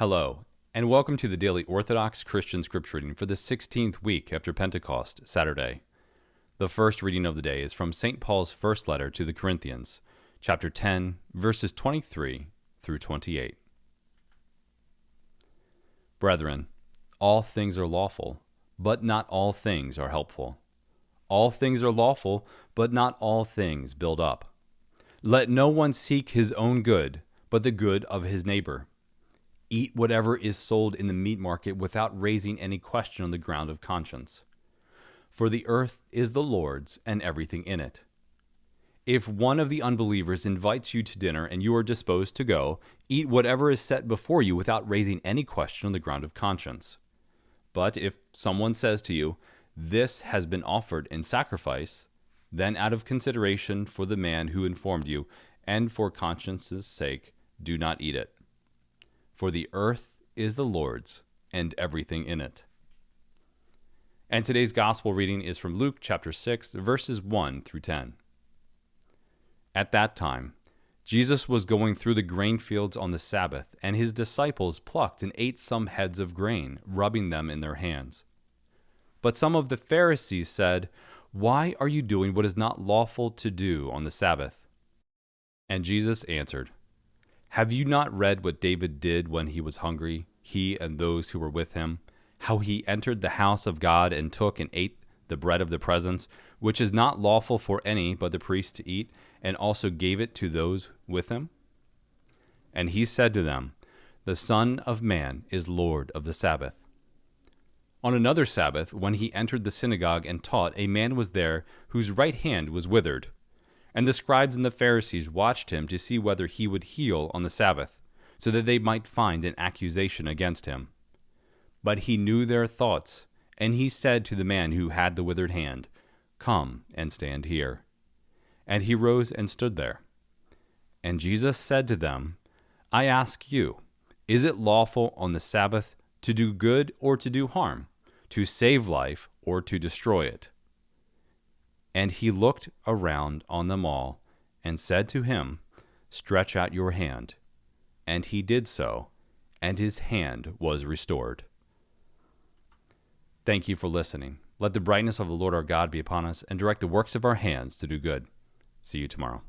Hello, and welcome to the daily Orthodox Christian scripture reading for the 16th week after Pentecost, Saturday. The first reading of the day is from St. Paul's first letter to the Corinthians, chapter 10, verses 23 through 28. Brethren, all things are lawful, but not all things are helpful. All things are lawful, but not all things build up. Let no one seek his own good, but the good of his neighbor. Eat whatever is sold in the meat market without raising any question on the ground of conscience. For the earth is the Lord's and everything in it. If one of the unbelievers invites you to dinner and you are disposed to go, eat whatever is set before you without raising any question on the ground of conscience. But if someone says to you, "This has been offered in sacrifice," then out of consideration for the man who informed you, and for conscience's sake, do not eat it. For the earth is the Lord's, and everything in it. And today's gospel reading is from Luke chapter 6, verses 1 through 10. At that time, Jesus was going through the grain fields on the Sabbath, and his disciples plucked and ate some heads of grain, rubbing them in their hands. But some of the Pharisees said, "Why are you doing what is not lawful to do on the Sabbath?" And Jesus answered, "Have you not read what David did when he was hungry, he and those who were with him, how he entered the house of God and took and ate the bread of the presence, which is not lawful for any but the priest to eat, and also gave it to those with him? And he said to them, 'The Son of Man is Lord of the Sabbath.' On another Sabbath, when he entered the synagogue and taught, a man was there whose right hand was withered. And the scribes and the Pharisees watched him to see whether he would heal on the Sabbath, so that they might find an accusation against him. But he knew their thoughts, and he said to the man who had the withered hand, 'Come and stand here.' And he rose and stood there. And Jesus said to them, 'I ask you, is it lawful on the Sabbath to do good or to do harm, to save life or to destroy it?' And he looked around on them all and said to him, 'Stretch out your hand.' And he did so, and his hand was restored." Thank you for listening. Let the brightness of the Lord our God be upon us and direct the works of our hands to do good. See you tomorrow.